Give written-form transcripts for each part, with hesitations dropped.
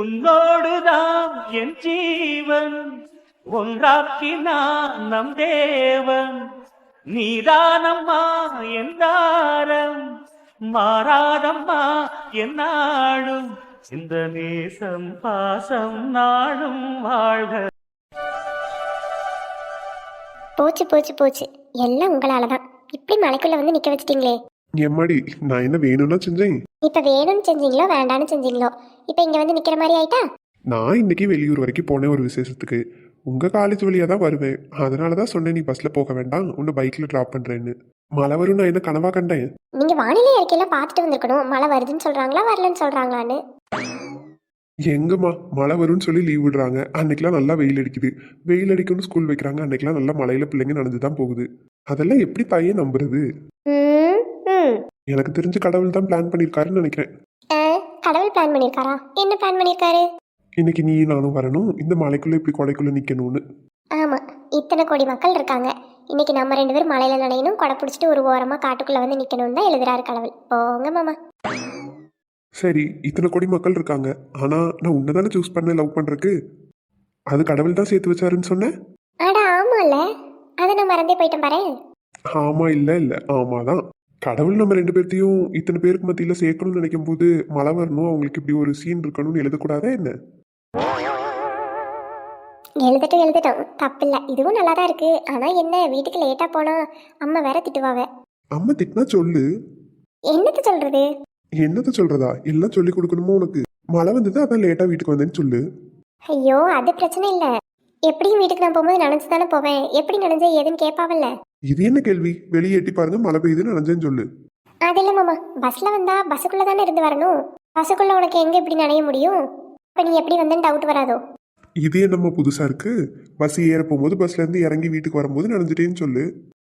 உன்னோடுதான் என் ஜீவன் ஒன்றாக்கினான் நம் தேவன். நீதானம்மா என் தாரம் மாறாதம்மா என் நாடும் இந்த நேசம் பாசம் நாடும் வாழ்க. போச்சு போச்சு போச்சு, எல்லாம் உங்களால தான். இப்படி மலைக்குள்ள வந்து நிக்க வச்சிட்டீங்களே. எம்மாடி, நான் என்ன வேணும்னா செஞ்சேன்? இப்ப வேணும்னு செஞ்சீங்களோ வேண்டான்னு செஞ்சீங்களோ, இப்ப இங்க வந்து நிக்கிற மாதிரி ஆயிட்டா? நான் இன்னைக்கு வெளியூர் வரைக்கும் போனேன் ஒரு விசேஷத்துக்கு. உங்க காலேஜ் வழியா தான் வருவேன், அதனால தான் சொன்னேன் நீ பஸ்ல போக வேண்டாம், உன்னை பைக்ல டிராப் பண்றேன்னு. மழை வரும் நான் என்ன கனவா கண்டேன்? நீங்க வானிலை அறிக்கையெல்லாம் பார்த்துட்டு வந்திருக்கணும். மழை வருதுன்னு சொல்றாங்களா வரலன்னு சொல்றாங்களான்னு. எங்கம்மா மழை வரும்னு சொல்லி லீவ் விடுறாங்க, அன்னைக்கெல்லாம் நல்லா வெயில் அடிக்குது. வெயில் அடிக்கும்னு ஸ்கூல் வைக்கிறாங்க, அன்னைக்கெல்லாம் நல்லா மழையில பிள்ளைங்க நடந்து தான் போகுது. அதெல்லாம் எப்படி பையன் நம்புறது? எனக்கு தெரிஞ்ச கடவுள் தான் பிளான் பண்ணிருக்காருன்னு நினைக்கிறேன். கடவுள் பிளான் பண்ணிருக்காரா? என்ன பிளான் பண்ணிருக்காரு? இன்னைக்கு நீ நானும் வரணும், இந்த மலைக்குள்ள இப்படி கொடைக்குள்ள நிக்கணும்னு. ஆமா, இத்தனை கோடி மக்கள் இருக்காங்க, இன்னைக்கு நம்ம 2 பேரும் மலையில நனையணும், கொடை பிடிச்சிட்டு ஒரு ஓரமா காட்டுக்குள்ள வந்து நிக்கணும்னு தான் எழுதுறாரு கடவுள். போங்க மாமா. சரி, இத்தனை கோடி மக்கள் இருக்காங்க, ஆனா நான் உன்னை தானே சூஸ் பண்ண லவ் பண்றதுக்கு. அது கடவுள் தான் சேர்த்து வச்சாருன்னு சொன்னேன். அட ஆமால, அதை நான் மறந்தே போயிட்டேன் பாரு. ஆமா இல்ல இல்ல ஆமாதான். கடவுள் நம்ம 2 பேர்த்தையும் இத்தனை பேருக்கு மத்தியில சேர்க்கணும்னு நினைக்கும் போது மழை வரணும், அவங்களுக்கு இப்படி ஒரு சீன் இருக்கணும்னு எழுதக்கூடாதா என்ன? எழுதட்டும், தப்பில்ல, இதுவும் நல்லா தான் இருக்கு. ஆனா என்ன, வீட்டுக்கு லேட்டா போனா அம்மா வேற திட்டுவாவே. அம்மா திட்டினா சொல்லு. என்னத்த சொல்றது? என்னத்த சொல்றதா? எல்லாம் சொல்லி கொடுக்கணுமோ உனக்கு? மழை வந்தது அதான் லேட்டா வீட்டுக்கு வந்தேன்னு சொல்லு. ஐயோ, அது பிரச்சனை இல்ல. எப்படியும் வீட்டுக்கு நான் போகும்போது நனைஞ்சு தானே போவேன், எப்படி நனைஞ்ச ஏதுன்னு கேட்பாவல்ல. இது என்ன கேள்வி? வெளியே எட்டி பாருங்க, மழை பெய்யுதுன்னு நனைஞ்சேன்னு சொல்லு. அது இல்ல மாமா, பஸ்ல வந்தா பஸ்ஸுக்குள்ள தானே இருந்து வரணும். பஸ்ஸுக்குள்ள உனக்கு எங்க இப்படி நனைய முடியும்? இப்ப நீ எப்படி வந்தேன்னு டவுட் வராதோ? இது என்னம்மா புதுசா இருக்கு? பஸ் ஏற போகும்போது பஸ்ல இருந்து இறங்கி வீட்டுக்கு வரும்போது நனைஞ்சிட்டேன்னு சொல்லு.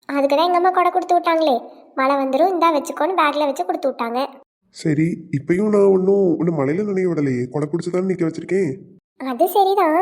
அதுக்குதான் எங்க அம்மா கொடை கொடுத்து விட்டாங்களே, மழை வந்துடும் இந்தா வச்சுக்கோன்னு பேக்ல வச்சு கொடுத்து விட்டாங்க. சரி, இப்பயும் நான் ஒன்னும் மழையில நனைய விடலையே, கொடை பிடிச்சதானே நிக்க வச்சிருக்கேன். அது சரிதான்,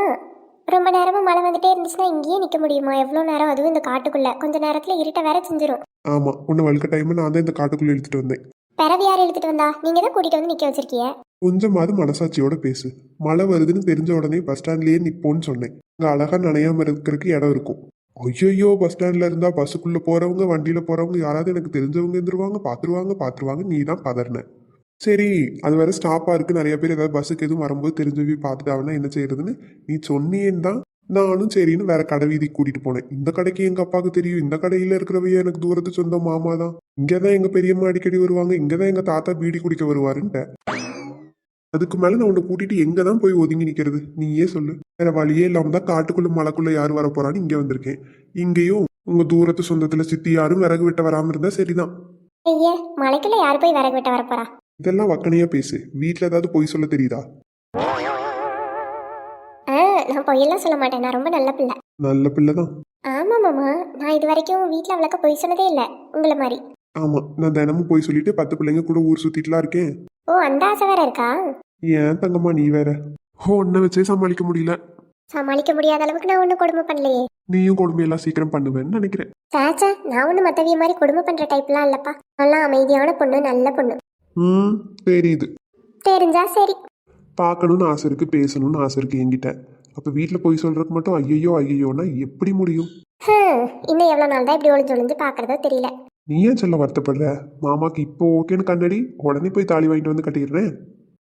ரொம்ப நேரமா மழை வந்துட்டே இருந்துச்சுன்னா இங்கேயே நிக்க முடியுமா? எவ்வளவு நேரம், அதுவும் இந்த காட்டுக்குள்ள கொஞ்ச நேரத்துல இருட்ட வேற செஞ்சிரும். ஆமா, உன்னை வழுக்க டைம் நான் தான் இந்த காட்டுக்குள்ள இழுத்துட்டு வந்தேன். பிறவி யார் இழுத்துட்டு வந்தா? நீங்க தான் கூட்டிட்டு வந்து நிக்க வச்சிருக்கீங்க. கொஞ்சமாவது மனசாட்சியோட பேசு. மழை வருதுன்னு தெரிஞ்ச உடனே பஸ் ஸ்டாண்ட்லயே நிப்போன்னு சொன்னேன். அங்க அழகா நனையாம இருக்கிறதுக்கு இடம் இருக்கும். ஐயோ, பஸ் ஸ்டாண்ட்ல இருந்தா பஸ்ஸுக்குள்ள போறவங்க வண்டியில போறவங்க யாராவது எனக்கு தெரிஞ்சவங்க இருந்துருவாங்க, பாத்துருவாங்க, நீ தான் பதறின. சரி, அது வேற ஸ்டாப்பா இருக்கு, நிறைய பேர் ஏதாவது பஸ்ஸுக்கு எதுவும் வரும்போது தெரிஞ்சவி பார்த்துட்டாங்கன்னா என்ன செய்யறதுன்னு நீ சொன்னேன்னு தான் நானும் சரின்னு வேற கடை வீதிக்கு கூட்டிட்டு போனேன். இந்த கடைக்கு எங்க அப்பாவுக்கு தெரியும், இந்த கடையில இருக்கிறவைய எனக்கு தூரத்து சொந்த மாமா தான். இங்கதான் எங்க பெரியம்மா அடிக்கடி வருவாங்க, இங்கதான் எங்க தாத்தா பீடி குடிக்க வருவாருன்ட்ட. அதுக்கு மேல நான் உன்னை கூட்டிட்டு எங்க தான் போய் ஒதுங்கி நிக்கிறது? நீயே சொல்லு. வேற வழியே இல்லாம தான் காட்டுக்குள்ள மலைக்குள்ள யாரு வர போறான்னு இங்க வந்திருக்கேன். இங்கேயும் உங்க தூரத்து சொந்தத்துல சித்தி யாரும் விறகு வெட்ட வராம இருந்தா சரிதான். ஐயா, மலைக்குள்ள யாரு போய் விறகு வெட்ட வரப்போறா? இதெல்லாம் வக்கனையா பேசு. வீட்டுல ஏதாவது பொய் சொல்ல தெரியுதா? நான் பொய்யெல்லாம் சொல்ல மாட்டேன், நான் ரொம்ப நல்ல பிள்ளை. நல்ல பிள்ளைதான். ஆமா மாமா, நான் இது வரைக்கும் வீட்டுல அவ்வளோக்கா பொய் சொன்னதே இல்லை உங்களை மாதிரி. ஆமா, நான் தினமும் போய் சொல்லிட்டு 10 பிள்ளைங்க கூட ஊர் சுத்திட்டுலாம் இருக்கேன். ஓ, அந்த ஆசை வேற இருக்கா? ஏன் தங்கம்மா நீ வேற. உன்னை வச்சே சமாளிக்க முடியல. சமாளிக்க முடியாத அளவுக்கு நான் ஒன்றும் கொடுமை பண்ணலையே. நீயும் கொடுமையெல்லாம் சீக்கிரம் பண்ணுவேன்னு நினைக்கிறேன். சாச்சா, நான் ஒன்றும் மற்றவிய மாதிரி கொடுமை பண்ற டைப்லாம் இல்லப்பா. நல்லா அமைதியான பொண்ணு, நல்ல பொண்ணு. தெரியுது. தெரிஞ்சா சரி. பார்க்கணும்னு ஆசை இருக்கு, பேசணும்னு ஆசை இருக்கு என்கிட்ட. அப்ப வீட்டுல போய் சொல்றதுக்கு மட்டும் ஐயோன்னா எப்படி முடியும்? இன்னும் எவ்வளவு நாள் தான் இப்படி ஒளிஞ்சு பாக்குறதோ தெரியல. நீ ஏன் சொல்ல வருத்தப்படுற? மாமாக்கு இப்போ ஓகேன்னு கண்ணடி, உடனே போய் தாலி வாங்கிட்டு வந்து கட்டிடுறேன்.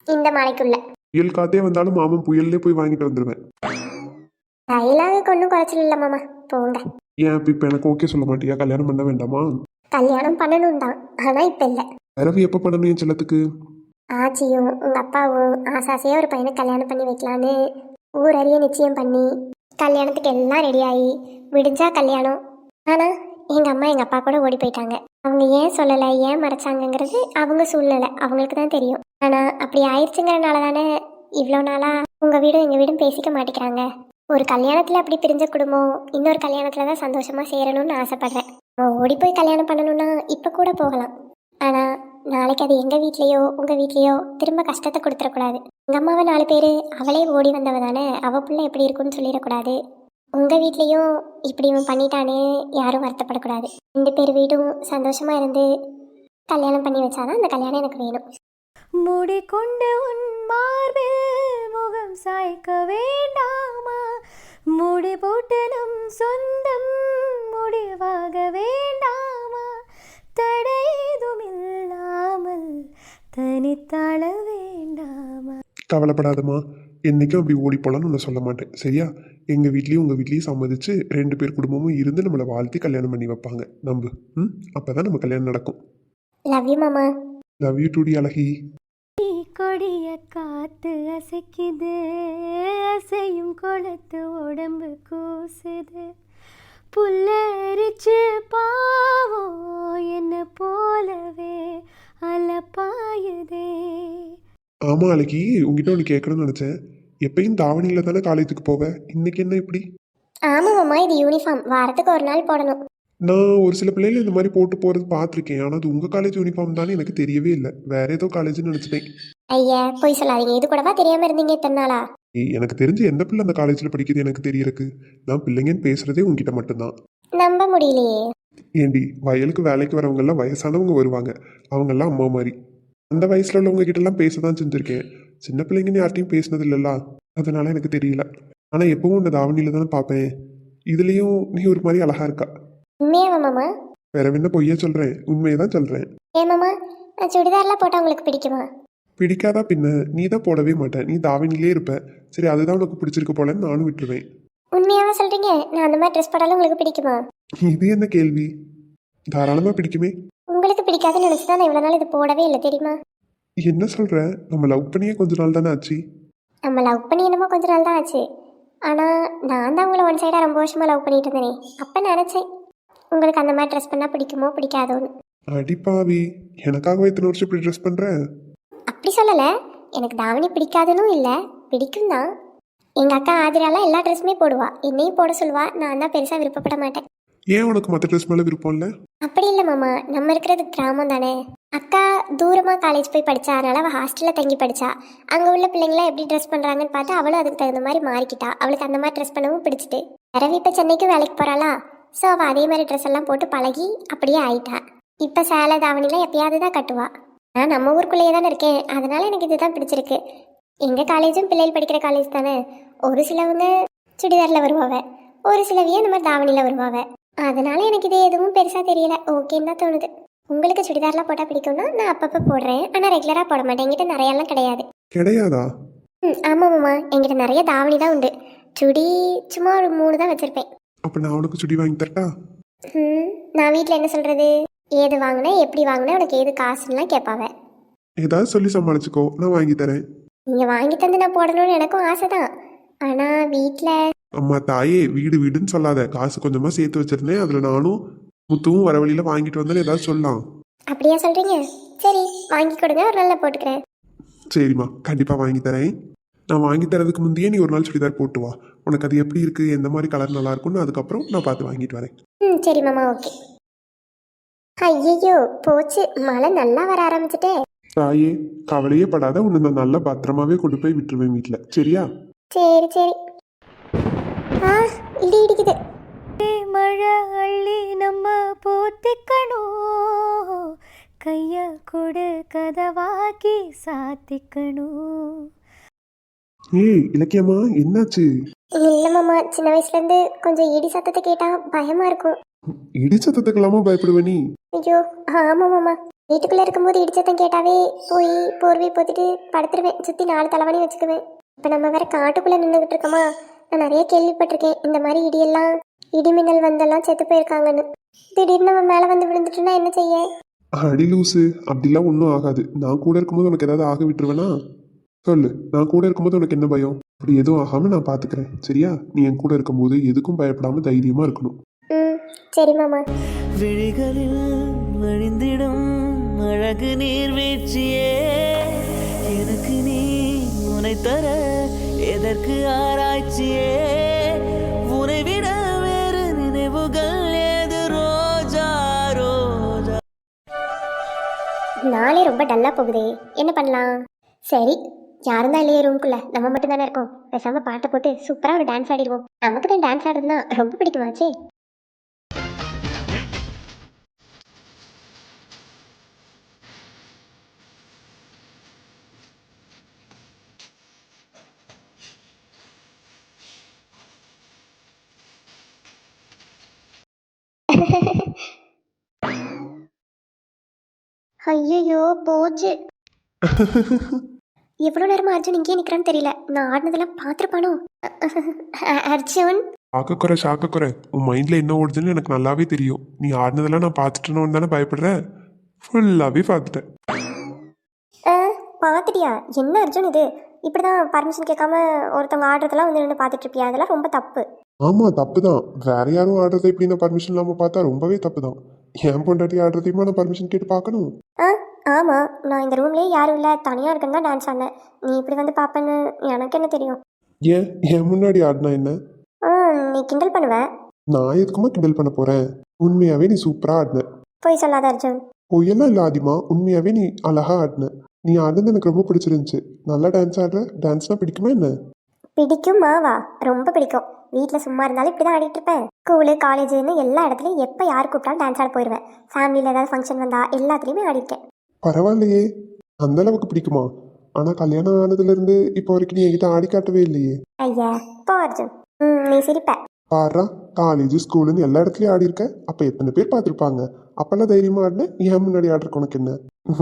இந்த மலைக்குள்ள புயல் காத்தே வந்தாலும் மாமன் புயல்லே போய் வாங்கிட்டு வந்துடுவேன். தைலாக கொண்டும் குறைச்சல் இல்ல மாமா, போங்க. ஏன் இப்ப எனக்கு ஓகே சொல்ல மாட்டியா? கல்யாணம் பண்ண வேண்டாமா? கல்யாணம் பண்ணணும் தான், ஆனா இப்ப இல்ல. பிறவி எப்ப பண்ணணும் என் செல்லத்துக்கு? ஆச்சியும் உங்க அப்பாவும் ஆசாசையா ஒரு பையனை கல்யாணம் பண்ணி வைக்கலான்னு ஊரறிய நிச்சயம் பண்ணி கல்யாணத்துக்கு எல்லாம் ரெடி ஆகி விடிஞ்சா கல்யாணம். ஆனா எங்க அம்மா எங்க அப்பா கூட ஓடி போயிட்டாங்க. அவங்க ஏன் சொல்லலை, ஏன் மறைச்சாங்கங்கிறது அவங்க சூழ்நிலை, அவங்களுக்கு தான் தெரியும். ஆனா அப்படி ஆயிடுச்சுங்கிறனால தானே இவ்வளோ நாளா உங்க வீடும் எங்க வீடும் பேசிக்க மாட்டேங்கிறாங்க. ஒரு கல்யாணத்துல அப்படி பிரிஞ்ச குடும்பம் இன்னொரு கல்யாணத்துல தான் சந்தோஷமா சேரணும்னு ஆசைப்படுறேன். ஓடி போய் கல்யாணம் பண்ணணும்னா இப்ப கூட போகலாம், ஆனா நாளைக்கு அது எங்க வீட்லயோ உங்க வீட்லயோ திரும்ப கஷ்டத்தை கொடுத்துடக்கூடாது. எங்க அம்மாவை 4 பேரு அவளே ஓடி வந்தவ தானே, அவ பிள்ளை எப்படி இருக்குன்னு சொல்லிடக்கூடாது. உங்க வீட்லயும் இப்படி இவன் பண்ணிட்டானே யாரும் வருத்தப்படக்கூடாது. 2 பேர் வீடும் சந்தோஷமா இருந்து கல்யாணம் பண்ணி வச்சாதான் அந்த கல்யாணம் எனக்கு வேணும். மூடிக்கொண்டு உன் மார்பில் முக மறைக்க வேண்டாமா? முடி போட்டு நம் சொந்தம் முடிவாக வேண்டாமா? தடை ஏதும் இல்லாமல் தனித்தாள வேண்டாமா? கவலைப்படாதம்மா, என்னைக்கும் அப்படி ஓடி போலான்னு உன்னை சொல்ல மாட்டேன் சரியா? எங்கள் வீட்லேயும் உங்கள் வீட்லேயும் சம்மதிச்சு 2 பேர் குடும்பமும் இருந்து நம்மளை வாழ்த்தி கல்யாணம் பண்ணி வைப்பாங்க. நம்பு. அப்போ தான் நம்ம கல்யாணம் நடக்கும். லவ் யூ மாமா. லவ் யூ டூடி அழகி. கொடிய காத்து அசைக்குது, அசையும் குளத்து உடம்பு கூசுது, புல்லரிச்சு பாவம் என்ன போலவே அலப்பாயுதே. ஆமாம் அழகி, உங்ககிட்ட ஒன்று கேட்கணும்னு நினச்சேன். எப்பயும் தாவணியில் தானே காலேஜுக்கு போவேன், இன்னைக்கு என்ன இப்படி? ஆமாம் மாமா, இது யூனிஃபார்ம், வாரத்துக்கு ஒரு நாள் போடணும். நான் ஒரு சில பிள்ளைகள் இந்த மாதிரி போட்டு போகிறது பார்த்துருக்கேன். ஆனால் அது உங்கள் காலேஜ் யூனிஃபார்ம் தானே எனக்கு தெரியவே இல்லை. வேற ஏதோ காலேஜ்னு நினச்சிட்டேன். ஐயா போய் சொல்லாதீங்க, இது கூடவா தெரியாமல் இருந்தீங்க இத்தனை நாளா? எனக்கு தெரிஞ்சு எந்த பிள்ளை அந்த காலேஜில் படிக்குது எனக்கு தெரியறக்கு. நான் பிள்ளைங்கன்னு பேசுகிறதே உங்ககிட்ட மட்டும்தான். நம்ப முடியலையே. ஏண்டி, வயலுக்கு வேலைக்கு வரவங்கெல்லாம் வயசானவங்க வருவாங்க, அவங்கெல்லாம் அம்மா மாதிரி. அந்த வயசில் உள்ளவங்க கிட்டலாம் பேச தான் செஞ்சுருக்கேன். சின்ன பிள்ளைங்கன்னு யார்ட்டையும் பேசினது இல்லைல்ல, அதனால எனக்கு தெரியல. ஆனால் எப்பவும் இந்த தாவணியில் தானே பார்ப்பேன். இதுலேயும் நீ ஒரு மாதிரி அழகா இருக்கா. உண்மையாவா மாமா? வேற என்ன பொய்யா சொல்கிறேன், உண்மையை தான் சொல்கிறேன். ஏன் மாமா, நான் சுடிதார்லாம் போட்டால் உங்களுக்கு பிடிக்குமா? பிடிக்காதா பின்ன? நீ தான் போடவே மாட்டேன், நீ தாவணிலே இருப்ப. சரி, அதுதான் உனக்கு பிடிச்சிருக்க போலன்னு நானும் விட்டுருவேன். உண்மையாவா சொல்கிறீங்க? நான் அந்த மாதிரி ட்ரெஸ் போட்டாலும் உங்களுக்கு பிடிக்குமா? இது என்ன கேள்வி? தாராளமாக பிடிக்குமே. உங்களுக்கு பிடிக்காதுன்னு நினச்சி தான் நான் இவ்வளோ நாள் இது போடவே இல்லை தெரியுமா? என்ன சொல்கிற? நம்ம லவ் பண்ணியே கொஞ்ச நாள் தானே ஆச்சு. நம்ம லவ் பண்ணி என்னமோ கொஞ்ச நாள் தான் ஆச்சு. ஆனால் நான் தான் உங்களை ஒன் சைடாக ரொம்ப வருஷமாக லவ் பண்ணிட்டு இருந்தேனே. அப்போ நினச்சேன் உங்களுக்கு அந்த மாதிரி ட்ரெஸ் பண்ணால் பிடிக்குமோ பிடிக்காதோன்னு. அடிப்பாவி, எனக்காகவே இத்தனை வருஷம் இப்படி ட்ரெஸ் பண்ணுறேன்? அப்படி சொல்லலை, எனக்கு தாவணி பிடிக்காதுன்னு இல்லை, பிடிக்கும் தான். எங்கள் அக்கா ஆதிராலாம் எல்லா ட்ரெஸ்ஸுமே போடுவா, என்னையும் போட சொல்லுவா. நான் தான் பெருசாக விருப்பப்பட மாட்டேன். ஏன் உனக்கு மற்ற ட்ரெஸ் மேலே விருப்பம் இல்லை? அப்படி இல்லை மாமா, நம்ம இருக்கிறது கிராமம் தானே. அக்கா தூரமாக காலேஜ் போய் படித்தா, அதனால் அவள் ஹாஸ்டலில் தங்கி படித்தா. அங்கே உள்ள பிள்ளைங்களாம் எப்படி ட்ரெஸ் பண்ணுறாங்கன்னு பார்த்து அவளும் அதுக்கு தகுந்த மாதிரி மாறிக்கிட்டா. அவளுக்கு அந்த மாதிரி ட்ரெஸ் பண்ணவும் பிடிச்சிட்டு பிறவி இப்போ சென்னைக்கும் வேலைக்கு போகிறாளா. ஸோ அவள் அதே மாதிரி ட்ரெஸ் எல்லாம் போட்டு பழகி அப்படியே ஆயிட்டா. இப்போ சேலை தாவணிலாம் எப்பயாவது தான் கட்டுவா. நான் நம்ம ஊருக்குள்ளேயே தானே இருக்கேன், அதனால் எனக்கு இது தான் பிடிச்சிருக்கு. எங்கள் காலேஜும் பிள்ளைகள் படிக்கிற காலேஜ் தானே. ஒரு சிலவங்க சுடிதாரில் வருவாவ, ஒரு சிலவியே இந்த மாதிரி தாவணியில் வருவாவ. அதனால எனக்கு இது எதுவும் பெருசாக தெரியல, ஓகேன்னு தான் தோணுது. உங்களுக்கு சுடிதார்லாம் போட்டால் பிடிக்கும்னா நான் அப்பப்போ போடுறேன், ஆனால் ரெகுலராக போட மாட்டேன். என்கிட்ட நிறையெல்லாம் கிடையாது. கிடையாதா? ஆமாம் மாமா, என்கிட்ட நிறைய தாவணி தான் உண்டு. சுடி சும்மா ஒரு 3 தான் வச்சுருப்பேன். அப்போ நான் உனக்கு சுடி வாங்கி தரட்டா? நான் வீட்டில் என்ன சொல்கிறது, ஏது வாங்கினேன் எப்படி வாங்கினேன் உனக்கு ஏது காசுலாம் கேட்பாவ. ஏதாவது சொல்லி சமாளிச்சுக்கோ, நான் வாங்கி தரேன். நீங்கள் வாங்கி தந்து நான் போடணும்னு எனக்கும் ஆசை தான். ஆனால் வீட்டில் அம்மா தாயே, வீடு வீடுன்னு சொல்லாத. காசு கொஞ்சமாக சேர்த்து வச்சிருந்தேன், அதில் நானும் முத்துவும் வர வழியில் வாங்கிட்டு வந்தேன்னு ஏதாவது சொல்லலாம். அப்படியா சொல்கிறீங்க? சரி வாங்கி கொடுங்க, ஒரு நாளில் போட்டுக்கிறேன். சரிம்மா, கண்டிப்பாக வாங்கி தரேன். நான் வாங்கி தரதுக்கு முந்தையே நீ ஒரு நாள் சுடிதார் போட்டு வா. உனக்கு அது எப்படி இருக்குது, எந்த மாதிரி கலர் நல்லா இருக்கும்னு அதுக்கப்புறம் நான் பார்த்து வாங்கிட்டு வரேன். சரி மாமா, ஓகே. ஐயோ போச்சு, மழை நல்லா வர ஆரம்பிச்சிட்டே. தாயே, கவலையே படாத, உன்னை நான் நல்லா பத்திரமாவே கொண்டு போய் விட்டுருவேன் வீட்டில், சரியா? சரி சரி. இடி இடிக்குது. மழை அள்ளி நம்ம போத்திக்கணும், கைய கொடு கதவாக்கி சாத்திக்கணும். ஏய் இலக்கியம்மா, என்னாச்சு? இல்லை மாமா, சின்ன வயசுலேருந்து கொஞ்சம் இடி சத்தத்தை கேட்டால் பயமாக இருக்கும். இடி சத்தத்துக்கெல்லாமா பயப்படுவ நீ? ஐயோ ஆமாம் மாமா, வீட்டுக்குள்ளே இருக்கும்போது இடி சத்தம் கேட்டாவே போய் போர்வை போத்திட்டு படுத்துருவேன். சுற்றி 4 தலைவணி வச்சுக்குவேன். இப்போ நம்ம வேற காட்டுக்குள்ளே நின்றுக்கிட்டு இருக்கோமா, நான் நிறைய கேள்விப்பட்டிருக்கேன் இந்த மாதிரி இடியெல்லாம், இடி மின்னல் வந்தெல்லாம் செத்து போயிருக்காங்கன்னு. திடீர்னு நம்ம மேலே வந்து விழுந்துட்டுனா என்ன செய்ய? அடி லூசு, அப்படிலாம் ஒன்றும் ஆகாது. நான் கூட இருக்கும்போது உனக்கு ஏதாவது ஆக விட்டுருவேனா? சொல்லு, நான் கூட இருக்கும்போது உனக்கு என்ன பயம்? அப்படி எதுவும் ஆகாமல் நான் பார்த்துக்கிறேன், சரியா? நீ என் கூட இருக்கும்போது எதுக்கும் பயப்படாமல் தைரியமாக இருக்கணும். சரி மாமா. விழிகளில் வழிந்திடும் அழகு நீர்வீழ்ச்சியே, எனக்கு நீ உனை தர எதற்கு ஆராய்ச்சியே, உனை விட வேறு நினைவுகள் ஏது ரோஜா ரோஜா. நாளே ரொம்ப டல்லாக போகுதே, என்ன பண்ணலாம்? சரி, யாரும் தான் இல்லையே ரூம்குள்ளே, நம்ம மட்டும் தானே இருக்கோம். பேசாமல் பாட்டை போட்டு சூப்பராக ஒரு டான்ஸ் ஆடிடுவோம். நமக்கு தான் டான்ஸ் ஆடுறதுனா ரொம்ப பிடிக்குமாச்சே. ஐயோ போச்சு. எவ்வளோ நேரமா அர்ஜுன் இங்கேயே நிற்கிறான்னு தெரியல. நான் ஆடினதெல்லாம் பார்த்துருப்பானோ? அர்ஜுன் ஆக்கக்குறை சாக்கக்குறை உன் மைண்டில் என்ன ஓடுதுன்னு எனக்கு நல்லாவே தெரியும். நீ ஆடினதெல்லாம் நான் பார்த்துட்டேன்னு தானே பயப்படுற? ஃபுல்லாகவே பார்த்துட்டேன். பார்த்துட்டியா? என்ன அர்ஜுன் இது? இப்படி தான் பர்மிஷன் கேட்காம ஒருத்தவங்க ஆடுறதெல்லாம் வந்து நின்று பார்த்துட்டு இருப்பியா? அதெல்லாம் ரொம்ப தப்பு. ஆமாம் தப்பு தான். வேற யாரும் ஆடுறதை இப்படி நான் பர்மிஷன் இல்லாமல் பார்த்தா ரொம்பவே தப்பு தான். என் பொண்டாட்டி ஆடுறதையுமா நான் பர்மிஷன் கேட்டு பார்க்கணும்? ஆமாம், நான் இந்த ரூம்லேயே யாரும் இல்லை, தனியாக இருக்குன்னு தான் டான்ஸ் ஆடினேன். நீ இப்படி வந்து பார்ப்பேன்னு எனக்கு என்ன தெரியும்? ஏன் என் முன்னாடி ஆடினா என்ன? நீ கிண்டல் பண்ணுவேன். நான் எதுக்குமா கிண்டல் பண்ண போகிறேன்? உண்மையாகவே நீ சூப்பராக ஆடின. போய் சொல்லாத அர்ஜுன். பொய்யெல்லாம் இல்லை ஆதிமா, உண்மையாகவே நீ அழகாக ஆடின. நீ ஆடினது எனக்கு ரொம்ப பிடிச்சிருந்துச்சு. நல்லா டான்ஸ் ஆடுற. டான்ஸ்னால் பிடிக்குமா என்ன? பிடிக்குமாவா? ரொம்ப பிடிக்கும். வீட்டில் சும்மா இருந்தாலும் இப்படி தான் ஆடிட்டு இருப்பேன். ஸ்கூலு காலேஜுன்னு எல்லா இடத்துலையும் எப்போ யார் கூப்பிட்டாலும் டான்ஸ் ஆட போயிடுவேன். ஃபேமிலியில் ஏதாவது ஃபங்க்ஷன் வந்தால் எல்லாத்துலேயுமே ஆடிருக்கேன். பரவாயில்லையே, அந்த அளவுக்கு பிடிக்குமா? ஆனால் கல்யாணம் ஆனதுலேருந்து இப்போ வரைக்கும் நீ என்கிட்ட ஆடி காட்டவே இல்லையே. ஐயா போ அர்ஜுன். நீ சிரிப்ப. பாரா, காலேஜ் ஸ்கூலுன்னு எல்லா இடத்துலையும் ஆடி இருக்க. அப்போ எத்தனை பேர் பார்த்துருப்பாங்க? அப்பெல்லாம் தைரியமா ஆடினேன். ஏன் முன்னாடி ஆடுறக்கு உனக்கு என்ன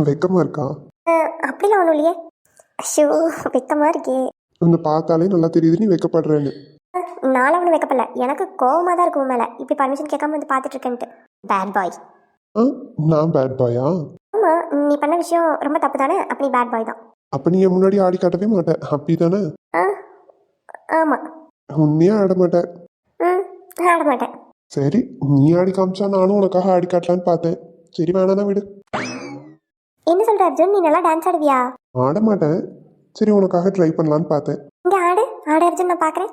வெக்கமா இருக்கா? அப்படிலாம் ஒன்றும் இல்லையே. ஷோ வெக்கமாக இருக்கே. உன்னை பார்த்தாலே நல்லா தெரியுது நீ வெக்கப்படுறேன்னு. நானும் ஒன்றும் வைக்கப்படல. எனக்கு கோவமாக தான் இருக்கும் மேலே இப்படி பர்மிஷன் கேட்காம வந்து பார்த்துட்டு இருக்கேன்ட்டு. Bad boy. நான் பேட் பாயா? ஆமாம், நீ பண்ண விஷயம் ரொம்ப தப்பு தானே. அப்படி பேட் பாய் தான். அப்போ நீ என் முன்னாடி ஆடி காட்டவே மாட்டேன் அப்படி தானே? ஆமாம். உண்மையாக ஆட மாட்டேன். ஆட மாட்டேன். சரி, நீ ஆடி காமிச்சா நானும் உனக்காக ஆடி காட்டலான்னு பார்த்தேன். சரி வேணானா விடு. என்ன சொல்ற அர்ஜுன்? நீ நல்லா டான்ஸ் ஆடுவியா? ஆட மாட்டேன். சரி உனக்காக ட்ரை பண்ணலான்னு பார்த்தேன். இங்கே ஆடு ஆடு அர்ஜுன், நான் பார்க்குறேன்.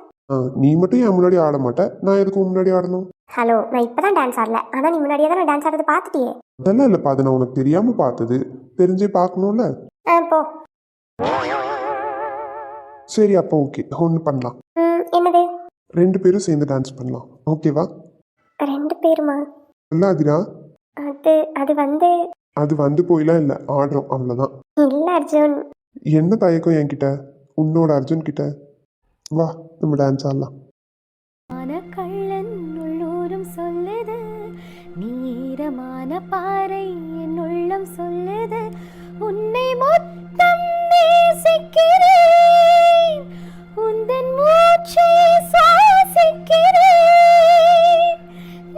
நீ மட்டும் என் முன்னாடி ஆட மாட்டேன். நான் எதுக்கு முன்னாடி ஆடணும்? ஹலோ, நான் இப்போ தான் டான்ஸ் ஆடல. ஆனால் நீ முன்னாடியே தான் நான் டான்ஸ் ஆடுறது பார்த்துட்டியே. அதெல்லாம் இல்லைப்பா, அது நான் உனக்கு தெரியாமல் பார்த்தது. தெரிஞ்சே பார்க்கணும்ல. போ. சரி அப்போ ஓகே, ஒன்று பண்ணலாம். என்னது? 2 பேரும் சேர்ந்து டான்ஸ் பண்ணலாம். ஓகேவா? 2 பேருமா? இல்லை அதிரா, அது வந்து போயெல்லாம் இல்லை, ஆடுறோம் அவ்வளோதான். இல்லை அர்ஜுன். என்ன தயக்கம் என்கிட்ட? உன்னோட அர்ஜுன் கிட்ட வா, நம்ம டான்ஸ் ஆடலாம். கள்ளன் உள்ளூரும் சொல்லுது, நீரமான பாறை என் உள்ளம் சொல்லுது, உன்னை மொத்தம் நேசிக்கிறேன், உந்தன் மூச்சை சுவாசிக்கிறேன்,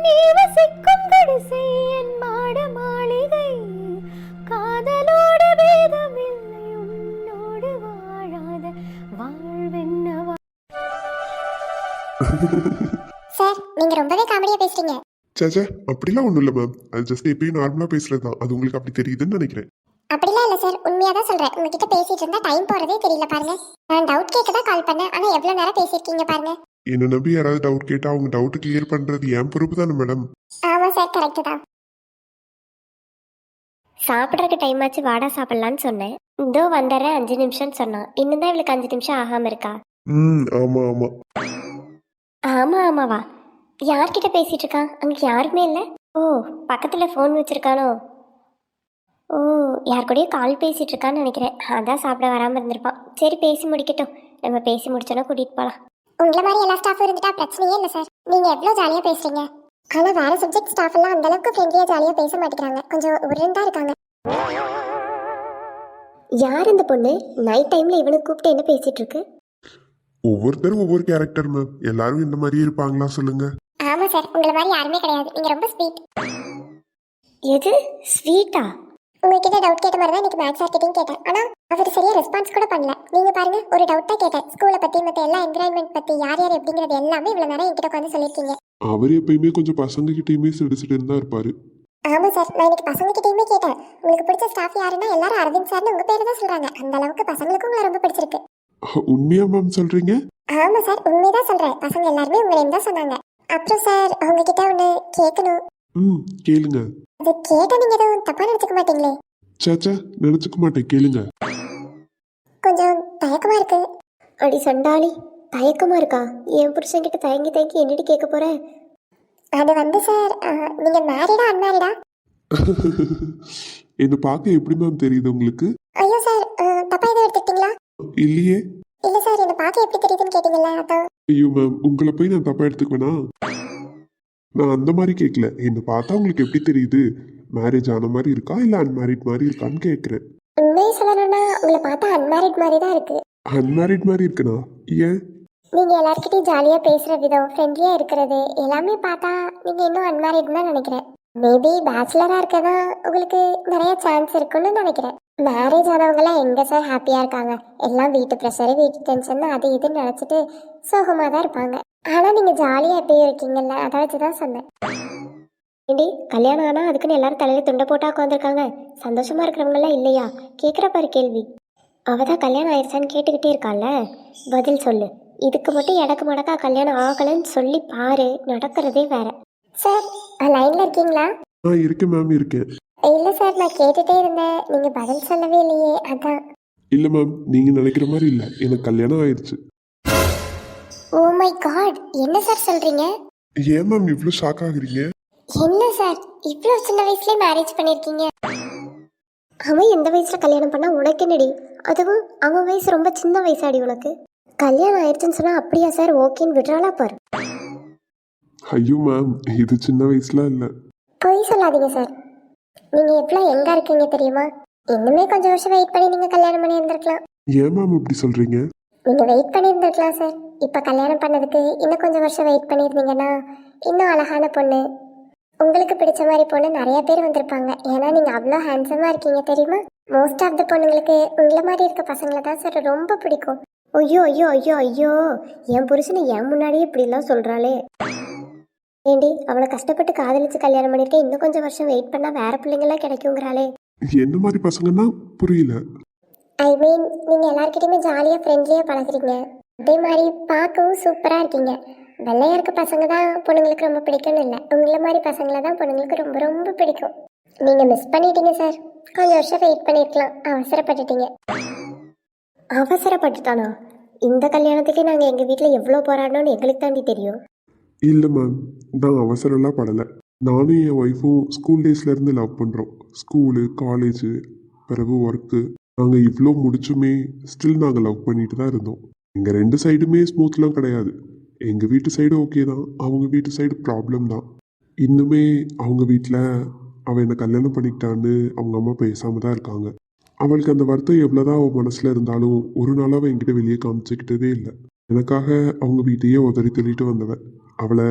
நீ வசிக்கும் குடிசை என் மாட மாளிகை, காதலோடு பேதமில்லை, உன்னோடு வாழாத வாழ்வென்னவா. சார், நீங்க ரொம்பவே காமெடியா பேசுறீங்க. சேச்சே, அப்படிலாம் ஒன்றும் இல்லை மேம். அது ஜஸ்ட் எப்பயும் நார்மலாக பேசுறது தான். அது உங்களுக்கு அப்படி தெரியுதுன்னு நினைக்கிறேன். அப்படிலாம் இல்லை சார், உண்மையாக தான் சொல்கிறேன். உங்ககிட்ட பேசிட்டு இருந்தா டைம் போகிறதே தெரியல பாருங்க. நான் டவுட் கேட்க தான் கால் பண்ணேன், ஆனால் எவ்வளோ நேரம் பேசியிருக்கீங்க பாருங்க. என்னை நம்பி யாராவது டவுட் கேட்டால் அவங்க டவுட் கிளியர் பண்ணுறது என் பொறுப்பு தானே மேடம். ஆமாம் சார், கரெக்டு தான். சாப்பிட்றதுக்கு டைம் ஆச்சு, வாடா சாப்பிட்லான்னு சொன்னேன். இதோ வந்துடுறேன் 5 நிமிஷம்னு சொன்னான். இன்னும் தான் இவளுக்கு 5 நிமிஷம் ஆகாமல் இருக்கா. ஆமாம் ஆமாம். ஆமாம் ஆமாவா? யார்கிட்ட பேசிட்டு இருக்கான்? அங்கே யாருமே இல்லை. ஓ, பக்கத்தில் ஃபோன் வச்சுருக்கானோ? ஓ, யார் கூடயும் கால் பேசிகிட்டு இருக்கான்னு நினைக்கிறேன். அதான் சாப்பிட வராமல் இருந்திருப்பான். சரி, பேசி முடிக்கட்டும். நம்ம பேசி முடிச்சோன்னா கூட்டிகிட்டு போகலாம். உங்களை மாதிரி எல்லா ஸ்டாஃபும் இருந்துட்டா பிரச்சனையே இல்லை சார். நீங்கள் எவ்வளோ ஜாலியாக பேசுகிறீங்க. ஆனால் வேறு சப்ஜெக்ட் ஸ்டாஃப் எல்லாம் அந்தளவுக்கு ஃப்ரெண்ட்லியாக ஜாலியாக பேச மாட்டேங்கிறாங்க. கொஞ்சம் உருண்டா இருக்காங்க. யார் இந்த பொண்ணு? நைட் டைமில் இவனுக்கு கூப்பிட்டு என்ன பேசிகிட்டு இருக்கு? ஒவ்வொருத்தரும் ஒவ்வொரு கேரக்டர் மேம். எல்லாரும் இந்த மாதிரியே இருப்பாங்களா சொல்லுங்க? ஆமாம் சார், உங்களை மாதிரி யாருமே கிடையாது. நீங்கள் ரொம்ப ஸ்வீட். எது ஸ்வீட்டா? உங்ககிட்ட டவுட் கேட்ட மாதிரி தான் இன்னைக்கு மேக்ஸ் சார்கிட்டையும் கேட்டேன். ஆனால் அவர் சரியாக ரெஸ்பான்ஸ் கூட பண்ணல. நீங்கள் பாருங்க, ஒரு டவுட்டாக கேட்டேன். ஸ்கூலை பற்றி மற்ற எல்லா என்விரான்மெண்ட் பற்றி யார் யார் எப்படிங்கிறது எல்லாமே இவ்வளோ நேரம் என்கிட்ட உட்காந்து சொல்லியிருக்கீங்க. அவர் எப்பயுமே கொஞ்சம் பசங்க கிட்டயுமே சிடுசிடுன்னு தான் இருப்பாரு. ஆமாம் சார், நான் இன்னைக்கு பசங்க கிட்டேயுமே கேட்டேன். உங்களுக்கு பிடிச்ச ஸ்டாஃப் யாருன்னா எல்லாரும் அரவிந்த் சார்னு உங்கள் பேர் தான் சொல்கிறாங்க. அந்த அளவுக்கு பசங்களுக்கும் உங்களை ரொம்ப பிடிச்சிருக்கு. உண்மையா மேம் சொல்றீங்க? ஆமாம் சார், உண்மைதான் சொல்கிறேன். பசங்க எல்லாருமே உங்களை நேம் தான் சொன்னாங்க. அப்புறம் சார், உங்ககிட்ட ஒன்று கேட்கணும். கேளுங்க. அது கேட்டால் நீங்கள் எதுவும் தப்பாக நினச்சிக்க மாட்டீங்களே? சேச்சா, நினைச்சுக்க மாட்டேன், கேளுங்க. கொஞ்சம் தயக்கமாக இருக்கு. அடி சண்டாளி, தயக்கமாக இருக்கா? என் புருஷன்கிட்ட தயங்கி தயங்கி என்னடி கேட்க போகிறேன்? அது வந்து சார், நீங்கள் மேரிடா அன்மேரிடா? என்ன பார்க்க எப்படி மேம் தெரியுது உங்களுக்கு? ஐயோ சார், தப்பா எதுவும் எடுத்துக்கிட்டீங்களா? இல்லையே. இல்லை சார், என்ன பார்க்க எப்படி தெரியுதுன்னு கேட்டீங்களா? அதான். ஐயோ மேம், உங்களை போய் நான் தப்பா எடுத்துக்குவேனா? நான் அந்த மாதிரி கேட்கல. என்ன பார்த்தா உங்களுக்கு எப்படி தெரியுது மேரேஜ் ஆன மாதிரி இருக்கா இல்லை அன்மேரிட் மாதிரி இருக்கான்னு கேட்குறேன். உண்மையை சொல்லணும்னா உங்களை பார்த்தா அன்மேரிட் மாதிரி தான் இருக்கு. அன்மேரிட் மாதிரி இருக்குண்ணா? ஏன்? நீங்க எல்லார்கிட்டயும் ஜாலியா பேசுற விதம், ஃப்ரெண்ட்லியா இருக்கிறது எல்லாமே பார்த்தா நீங்க இன்னும் அன்மேரிட் தான் நினைக்கிறேன். மேபி பேச்சுலரா இருக்கதான் உங்களுக்கு நிறைய சான்ஸ் இருக்குன்னு நினைக்கிறேன். மேரேஜ் ஆனவங்களாம் எங்க சார் ஹாப்பியா இருக்காங்க? எல்லாம் வீட்டு ப்ரெஷரு, வீட்டு டென்ஷன் அது இதுன்னு நினைச்சிட்டு சோகமா தான் இருப்பாங்க. ஆனா நீங்க ஜாலியா எப்பயும் இருக்கீங்கல்ல, அதை வச்சுதான் சொன்னேன். ஏண்டி கல்யாணம் ஆனா அதுக்குன்னு எல்லாரும் தலையில துண்டை போட்டா உட்காந்துருக்காங்க, சந்தோஷமா இருக்கிறவங்க எல்லாம் இல்லையா? கேக்குற பாரு கேள்வி. அவதான் கல்யாணம் ஆயிடுச்சான்னு கேட்டுக்கிட்டே இருக்கால, பதில் சொல்லு. இதுக்கு மட்டும் எடக்கு மடக்கா கல்யாணம் ஆகலன்னு சொல்லி பாரு, நடக்கிறதே வேற. சார் லைன்ல இருக்கீங்களா? இருக்கேன் மேம், இருக்கேன். இல்ல சார், நான் கேட்டுட்டே இருந்தேன், நீங்க பதில் சொல்லவே இல்லையே, அதான். இல்லை மேம், நீங்கள் நினைக்கிற மாதிரி இல்லை, எனக்கு கல்யாணம் ஆயிடுச்சு. ஓ மை காட், என்ன சார் சொல்றீங்க? ஏன் மேம் இவ்வளோ ஷாக் ஆகுறீங்க? என்ன சார் இவ்வளோ சின்ன வயசுலயே மேரேஜ் பண்ணிருக்கீங்க? அவன் எந்த வயசுல கல்யாணம் பண்ணா உனக்கு என்னடி? அதுவும் அவன் வயசு ரொம்ப சின்ன வயசாடி உனக்கு. கல்யாணம் ஆயிடுச்சுன்னு சொன்னா அப்படியா சார் ஓகேன்னு விடுறாளா பாரு. ஐயோ மேம், இது சின்ன வயசுலாம் இல்லை. பொய் சொல்லாதீங்க சார். நீங்க எவ்வளோ எங்க இருக்கீங்க தெரியுமா? இன்னுமே கொஞ்சம் வருஷம் வெயிட் பண்ணி நீங்க கல்யாணம் பண்ணி இருந்திருக்கலாம். ஏன் மேம் இப்படி சொல்கிறீங்க? நீங்க வெயிட் பண்ணி இருந்திருக்கலாம் சார். இப்ப கல்யாணம் பண்ணதுக்கு இன்னும் கொஞ்சம் வருஷம் வெயிட் பண்ணியிருந்தீங்கன்னா இன்னும் அழகான பொண்ணு, உங்களுக்கு பிடிச்ச மாதிரி பொண்ணு நிறைய பேர் வந்திருப்பாங்க. ஏன்னா நீங்க அவ்வளோ ஹேண்ட்ஸமா இருக்கீங்க தெரியுமா? மோஸ்ட் ஆஃப் த பொண்ணுங்களுக்கு உங்களை மாதிரி இருக்க பசங்களை தான் சார் ரொம்ப பிடிக்கும். ஐயோ ஐயோ ஐயோ ஐயோ, என் புருஷனை என் முன்னாடியே இப்படிலாம் சொல்றாளே. ஏண்டி அவளை கஷ்டப்பட்டு காதலிச்சு கல்யாணம் பண்ணிருக்கேன், இன்னும் கொஞ்சம் வருஷம் வெயிட் பண்ணா வேற பிள்ளைங்களாம் கிடைக்குங்கிறாளே. என்ன மாதிரி பசங்கன்னா புரியல. ஐ மீன் நீங்க எல்லார்கிட்டயுமே ஜாலியா ஃப்ரெண்ட்லியா பழகுறீங்க, அதே மாதிரி பார்க்கவும் சூப்பரா இருக்கீங்க. வெள்ளையா இருக்க பசங்க தான் பொண்ணுங்களுக்கு ரொம்ப பிடிக்கும்னு இல்லை, உங்களை மாதிரி பசங்களை தான் பொண்ணுங்களுக்கு ரொம்ப ரொம்ப பிடிக்கும். நீங்க மிஸ் பண்ணிட்டீங்க சார். கொஞ்சம் வருஷம் வெயிட் பண்ணிருக்கலாம், அவசரப்பட்டுட்டீங்க. அவசரப்பட்டுட்டானா? இந்த கல்யாணத்துக்கு நாங்கள் எங்கள் வீட்டில் எவ்வளோ போராடணும்னு எங்களுக்கு தாண்டி தெரியும். இல்லை மேம், நான் அவசரம்லாம் படலை. நானும் என் ஒய்ஃபும் ஸ்கூல் டேஸ்லேருந்து லவ் பண்ணுறோம். ஸ்கூலு, காலேஜு, பிறகு ஒர்க்கு, நாங்கள் இவ்வளோ முடிச்சுமே ஸ்டில் நாங்கள் லவ் பண்ணிட்டு தான் இருந்தோம். எங்கள் ரெண்டு சைடுமே ஸ்மூத்லாம் கிடையாது. எங்கள் வீட்டு சைடு ஓகே தான், அவங்க வீட்டு சைடு ப்ராப்ளம் தான். இன்னுமே அவங்க வீட்டில் அவள் என்னை கல்யாணம் பண்ணிக்கிட்டான்னு அவங்க அம்மா பேசாமல் தான் இருக்காங்க. அவளுக்கு அந்த வருத்தம் எவ்வளோதான் அவள் மனசில் இருந்தாலும் ஒரு நாளாக அவள் என்கிட்ட வெளியே காமிச்சிக்கிட்டதே இல்லை. எனக்காக அவங்க வீட்டையே உதறி தள்ளிட்டு வந்தவன். அவளை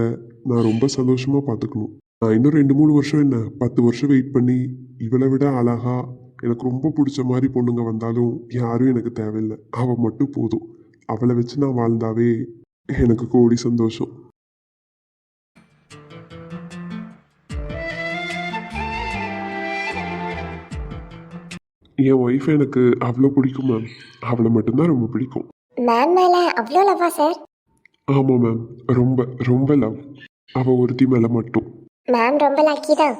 நான் ரொம்ப சந்தோஷமாக பார்த்துக்கணும். நான் இன்னும் 2-3 வருஷம் என்ன 10 வருஷம் வெயிட் பண்ணி இவளை விட அழகா எனக்கு ரொம்ப பிடிச்ச மாதிரி பொண்ணுங்க வந்தாலும் யாரும் எனக்கு தேவையில்லை. அவள் மட்டும் போதும். அவளை வச்சு நான் வாழ்ந்தாவே எனக்கு கோடி சந்தோஷம். என் ஒய்ஃப் எனக்கு அவ்வளோ பிடிக்கும் மேம். அவளை மட்டும்தான் ரொம்ப பிடிக்கும். மேம் மேலே அவ்வளோ லவ்வா சார்? ஆமாம் மேம், ரொம்ப ரொம்ப லவ். அவள் ஒருத்தி மேலே மட்டும். மேம் ரொம்ப லக்கி தான்.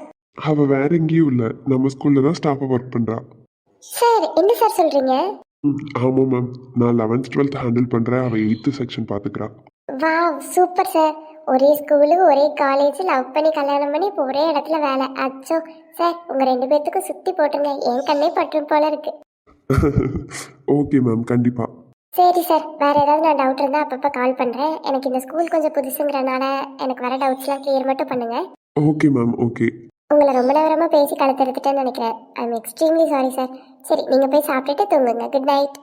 அவள் வேற எங்கேயும் இல்லை, நம்ம ஸ்கூலில் தான் ஸ்டாஃபாக ஒர்க் பண்ணுறா. சார் என்ன சார் சொல்கிறீங்க? ஆமாம் மேம், நான் 11th 12th ஹேண்டில் பண்ணுறேன். அவள் 8th செக்ஷன் பார்த்துக்கிறா. Wow super sir. ஒரே ஸ்கூலு ஒரே காலேஜ், லவ் பண்ணி கல்யாணம் பண்ணி இப்போ ஒரே இடத்துல வேலை. அச்சோ சார், உங்கள் 2 பேர்த்துக்கும் சுற்றி போட்டுருங்க, என் கண்ணே பற்றும் போல இருக்கு. ஓகே மேம், கண்டிப்பாக. சரி சார், வேறு ஏதாவது நான் டவுட் இருந்தால் அப்பப்போ கால் பண்ணுறேன். எனக்கு இந்த ஸ்கூல் கொஞ்சம் புதுசுங்கிறனால எனக்கு வர டவுட்ஸ்லாம் கிளியர் மட்டும் பண்ணுங்க. Okay ma'am, okay. உங்களை ரொம்ப நேரமாக பேசி கலத்தெடுத்துட்டேன்னு நினைக்கிறேன். I am extremely sorry sir. சரி நீங்கள் போய் சாப்பிட்டுட்டு தூங்குங்க. Good night.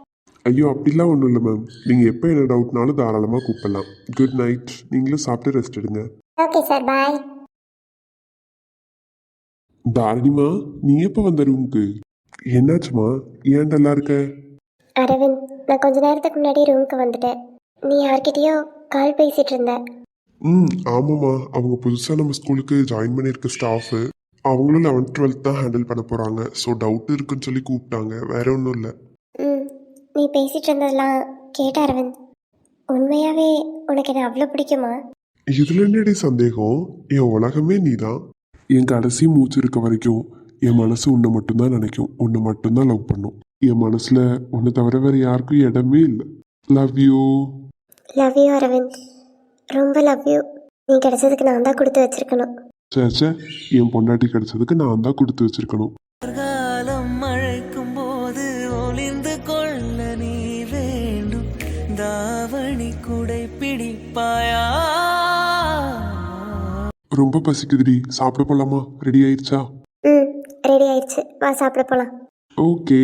ஐயோ அப்படிலாம் ஒன்றும் இல்லை மேம், நீங்கள் எப்போ என்ன டவுட்னாலும் தாராளமாக கூப்பிடலாம். Good night. நீங்களும் சாப்பிட்டு ரெஸ்ட் எடுங்க. ஓகே சார், பாய். தாரணிமா, நீ எப்போ வந்த ரூமுக்கு? என்னாச்சுமா, ஏன் நல்லா இருக்க? அரவிந்த், நான் கொஞ்ச நேரத்துக்கு முன்னாடி ரூமுக்கு வந்துட்டேன். நீ யார்கிட்டயோ கால் பேசிட்டு இருந்த. ஆமாம்மா, அவங்க புதுசாக நம்ம ஸ்கூலுக்கு ஜாயின் பண்ணியிருக்க ஸ்டாஃபு. அவங்களும் 11th 12th தான் ஹேண்டில் பண்ண போகிறாங்க. ஸோ டவுட் இருக்குன்னு சொல்லி கூப்பிட்டாங்க, வேற ஒன்றும் இல்லை. நீ பேசிட்டு இருந்ததெல்லாம் கேட்ட அரவிந்த். உண்மையாவே உனக்கு என்ன அவ்வளோ பிடிக்குமா? இதில் என்னடி சந்தேகம்? என் உலகமே நீ தான். என் கடைசி மூச்சு இருக்க வரைக்கும் என் மனசு உன்னை மட்டும்தான் நினைக்கும், உன்னை மட்டும்தான் லவ் பண்ணும். என் மனசில் உன்னை தவிர வேறு யாருக்கும் இடமே இல்லை. Love you. Love you Aravind, ரொம்ப லவ் யூ. நீ கிடைச்சதுக்கு நான் தான் கொடுத்து வச்சிருக்கணும். சேச்சே, என் பொண்டாட்டி கிடைச்சதுக்கு நான் தான் கொடுத்து வச்சிருக்கணும். காலம் மழைக்கும் போது ஒளிந்து கொள்ள நீ வேண்டும். தாவணி குடை பிடிப்பாயா? ரொம்ப பசிக்குதுடி, சாப்பிட போலாமா? ரெடி ஆயிடுச்சா? ரெடி ஆயிடுச்சு, வா சாப்பிட போலாம். ஓகே.